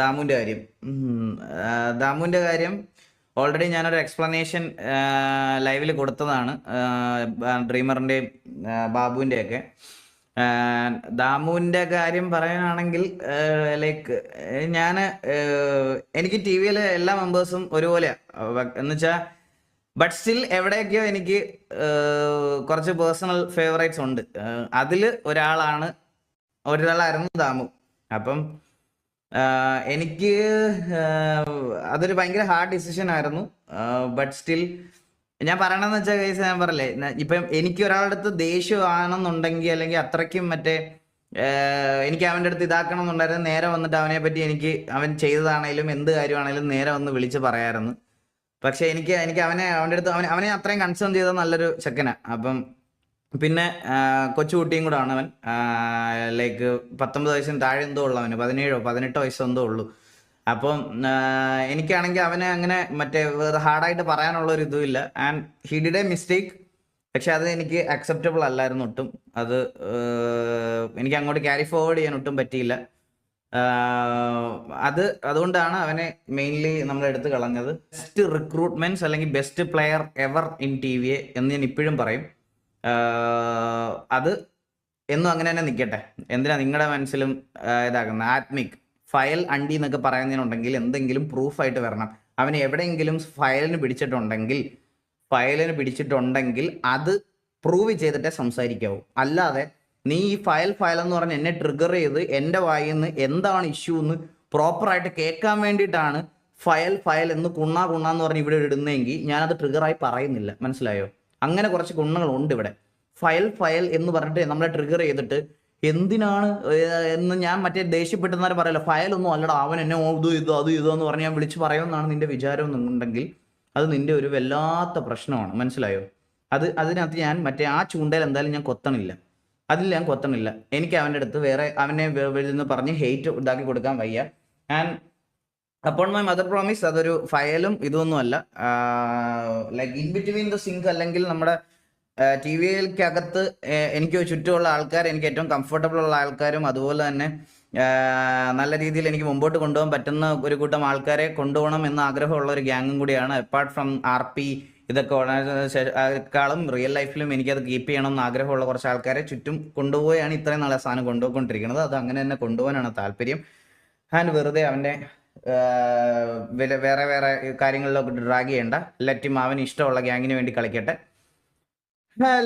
ദാമുവിൻ്റെ കാര്യം. ദാമുവിൻ്റെ കാര്യം ഓൾറെഡി ഞാനൊരു എക്സ്പ്ലനേഷൻ ലൈവിൽ കൊടുത്തതാണ്. ഡ്രീമറിൻ്റെയും ബാബുവിൻ്റെയൊക്കെ. ദാമുവിൻ്റെ കാര്യം പറയാനാണെങ്കിൽ ലൈക്ക് ഞാൻ എനിക്ക് ടി വിയിലെ എല്ലാ മെമ്പേഴ്സും ഒരുപോലെയാണ് എന്നുവെച്ചാൽ, ബട്ട് സ്റ്റിൽ എവിടെയൊക്കെയോ എനിക്ക് കുറച്ച് പേഴ്സണൽ ഫേവറേറ്റ്സ് ഉണ്ട്. അതിൽ ഒരാളായിരുന്നു ദാമു. അപ്പം എനിക്ക് അതൊരു ഭയങ്കര ഹാർഡ് ഡിസിഷൻ ആയിരുന്നു. ബട്ട് സ്റ്റിൽ ഞാൻ പറയണമെന്ന് വെച്ചാൽ കേസ് ഞാൻ പറയല്ലേ, ഇപ്പം എനിക്ക് ഒരാളുടെ അടുത്ത് ദേഷ്യമാണെന്നുണ്ടെങ്കിൽ, അല്ലെങ്കിൽ അത്രയ്ക്കും മറ്റേ എനിക്ക് അവൻ്റെ അടുത്ത് ഇതാക്കണം എന്നുണ്ടായിരുന്നു, നേരെ വന്നിട്ട് അവനെ പറ്റി അവൻ ചെയ്തതാണേലും എന്ത് കാര്യമാണേലും നേരെ വന്ന് വിളിച്ച് പറയാമായിരുന്നു. പക്ഷെ എനിക്ക് അവൻ്റെ അടുത്ത് അവനെ അത്രയും കൺസേൺ ചെയ്ത നല്ലൊരു ചെക്കനാ. അപ്പം പിന്നെ കൊച്ചുകുട്ടിയും കൂടെ ആണ് അവൻ. ലൈക്ക് 19 വയസ്സിന് താഴെ എന്തോ ഉള്ളു അവന്, 17-18 വയസ്സോ എന്തോ ഉള്ളൂ. അപ്പം എനിക്കാണെങ്കിൽ അവനെ അങ്ങനെ മറ്റേ ഹാർഡായിട്ട് പറയാനുള്ള ഒരു ഇതുമില്ല. And he did a mistake. പക്ഷെ അത് എനിക്ക് അക്സെപ്റ്റബിൾ അല്ലായിരുന്നു ഒട്ടും. അത് എനിക്ക് അങ്ങോട്ട് ക്യാരി ഫോർവേഡ് ചെയ്യാൻ ഒട്ടും പറ്റിയില്ല. അതുകൊണ്ടാണ് അവനെ മെയിൻലി നമ്മൾ എടുത്ത് കളഞ്ഞത്. ബെസ്റ്റ് റിക്രൂട്ട്മെന്റ്സ് അല്ലെങ്കിൽ best player ever in TVA എന്ന് ഞാൻ ഇപ്പോഴും പറയും. അത് എന്നും അങ്ങനെ തന്നെ നിൽക്കട്ടെ. എന്തിനാ നിങ്ങളുടെ മനസ്സിലും ഇതാക്കുന്നത്? ആത്മിക് ഫയൽ അണ്ടി എന്നൊക്കെ പറയുന്നതിനുണ്ടെങ്കിൽ എന്തെങ്കിലും പ്രൂഫായിട്ട് വരണം. അവന് എവിടെയെങ്കിലും ഫയലിന് പിടിച്ചിട്ടുണ്ടെങ്കിൽ അത് പ്രൂവ് ചെയ്തിട്ടേ സംസാരിക്കാവൂ. അല്ലാതെ നീ ഈ ഫയൽ എന്ന് പറഞ്ഞ് എന്നെ ട്രിഗർ ചെയ്ത് എൻ്റെ വായിൽ നിന്ന് എന്താണ് ഇഷ്യൂ എന്ന് പ്രോപ്പറായിട്ട് കേൾക്കാൻ വേണ്ടിയിട്ടാണ് ഫയൽ എന്ന് കുണ്ണാന്ന് പറഞ്ഞ് ഇവിടെ ഇടുന്നതെങ്കിൽ ഞാനത് ട്രിഗറായി പറയുന്നില്ല. മനസ്സിലായോ? അങ്ങനെ കുറച്ച് ഗുണങ്ങളുണ്ട് ഇവിടെ. ഫയൽ എന്ന് പറഞ്ഞിട്ട് നമ്മളെ ട്രിഗർ ചെയ്തിട്ട് എന്തിനാണ് എന്ന് ഞാൻ മറ്റേ ദേഷ്യപ്പെട്ടെന്നാലും പറയല്ലോ, ഫയലൊന്നും അല്ലടാ അവൻ എന്നെ അത് എന്ന് പറഞ്ഞ് ഞാൻ വിളിച്ച് പറയുമെന്നാണ് നിന്റെ വിചാരം എന്നുണ്ടെങ്കിൽ അത് നിന്റെ ഒരു വല്ലാത്ത പ്രശ്നമാണ്. മനസ്സിലായോ? അതിനകത്ത് ഞാൻ മറ്റേ ആ ചൂണ്ടയിൽ എന്തായാലും ഞാൻ കൊത്തണില്ല. എനിക്ക് അവൻ്റെ അടുത്ത് വേറെ അവനെ എന്ന് പറഞ്ഞ് ഹെയ്റ്റ് ഇതാക്കി കൊടുക്കാൻ വയ്യ. ആൻഡ് അപ്പോൾ മൈ മദർ പ്രോമിസ്, അതൊരു ഫയലും ഇതൊന്നും അല്ല. Like in between the zinc, അല്ലെങ്കിൽ നമ്മുടെ TVA-ക്കകത്ത് എനിക്ക് ചുറ്റുമുള്ള ആൾക്കാർ, എനിക്ക് ഏറ്റവും കംഫർട്ടബിൾ ഉള്ള ആൾക്കാരും അതുപോലെ തന്നെ നല്ല രീതിയിൽ എനിക്ക് മുമ്പോട്ട് കൊണ്ടുപോകാൻ പറ്റുന്ന ഒരു കൂട്ടം ആൾക്കാരെ കൊണ്ടുപോകണം എന്ന ആഗ്രഹമുള്ള ഒരു ഗ്യാങ്ങും കൂടിയാണ്. അപ്പാർട്ട് ഫ്രം RP ഇതൊക്കെ റിയൽ ലൈഫിലും എനിക്കത് കീപ്പ് ചെയ്യണം എന്ന് ആഗ്രഹമുള്ള കുറച്ച് ആൾക്കാരെ ചുറ്റും കൊണ്ടുപോയാണ് ഇത്രയും നാളെ സാധനം കൊണ്ടുപോയിക്കൊണ്ടിരിക്കുന്നത്. അത് അങ്ങനെ തന്നെ കൊണ്ടുപോകാനാണ് താല്പര്യം. ആൻഡ് വെറുതെ അവൻ്റെ വേറെ കാര്യങ്ങളിലൊക്കെ ഡ്രാഗ് ചെയ്യണ്ട. ലെറ്റിം അവന് ഇഷ്ടമുള്ള ഗ്യാങ്ങിന് വേണ്ടി കളിക്കട്ടെ.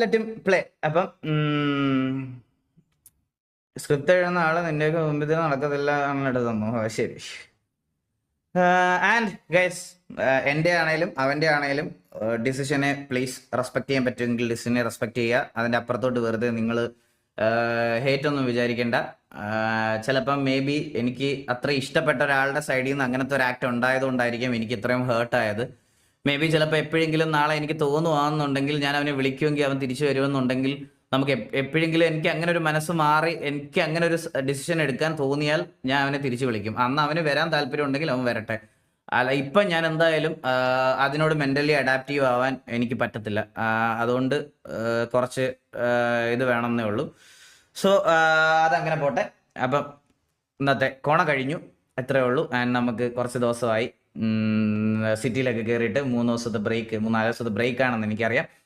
ലെറ്റിം പ്ലേ. അപ്പം സ്ക്രിപ്റ്റ് എഴുതുന്ന ആള് നിന്റെയൊക്കെ മുമ്പിൽ നടക്കത്തില്ല എന്നിട്ട് തന്നു. ശരി. ആൻഡ് ഗൈസ്, എൻ്റെ ആണേലും അവൻ്റെ ആണേലും ഡിസിഷനെ പ്ലീസ് റെസ്പെക്ട് ചെയ്യാൻ പറ്റുമെങ്കിൽ ഡിസിഷനെ റെസ്പെക്ട് ചെയ്യുക. അതിൻ്റെ അപ്പുറത്തോട്ട് വെറുതെ നിങ്ങൾ ഹേറ്റ് ഒന്നും വിചാരിക്കേണ്ട. ചിലപ്പം മേ ബി എനിക്ക് അത്ര ഇഷ്ടപ്പെട്ട ഒരാളുടെ സൈഡിൽ നിന്ന് അങ്ങനത്തെ ഒരു ആക്ട് ഉണ്ടായതുകൊണ്ടായിരിക്കും എനിക്ക് ഇത്രയും ഹേർട്ടായത്. മേ ബി ചിലപ്പോൾ എപ്പോഴെങ്കിലും നാളെ എനിക്ക് തോന്നുവാണെന്നുണ്ടെങ്കിൽ ഞാൻ അവനെ വിളിക്കുമെങ്കിൽ അവൻ തിരിച്ചു വരുമെന്നുണ്ടെങ്കിൽ നമുക്ക് എപ്പോഴെങ്കിലും എനിക്ക് അങ്ങനെ ഒരു മനസ്സ് മാറി എനിക്ക് അങ്ങനെ ഒരു ഡിസിഷൻ എടുക്കാൻ തോന്നിയാൽ ഞാൻ അവനെ തിരിച്ചു വിളിക്കും. അന്ന് അവന് വരാൻ താല്പര്യം ഉണ്ടെങ്കിൽ അവൻ വരട്ടെ. അല്ല, ഇപ്പം ഞാൻ എന്തായാലും അതിനോട് മെൻ്റലി അഡാപ്റ്റീവ് ആവാൻ എനിക്ക് പറ്റത്തില്ല. അതുകൊണ്ട് കുറച്ച് ഇത് വേണമെന്നേ ഉള്ളൂ. സോ അതങ്ങനെ പോട്ടെ. അപ്പം ഇന്നത്തെ കോണ കഴിഞ്ഞു, എത്രയേ ഉള്ളൂ. ആൻഡ് നമുക്ക് കുറച്ച് ദിവസമായി സിറ്റിയിലൊക്കെ കയറിയിട്ട് 3-4 ദിവസത്തെ ബ്രേക്ക് ആണെന്ന് എനിക്കറിയാം.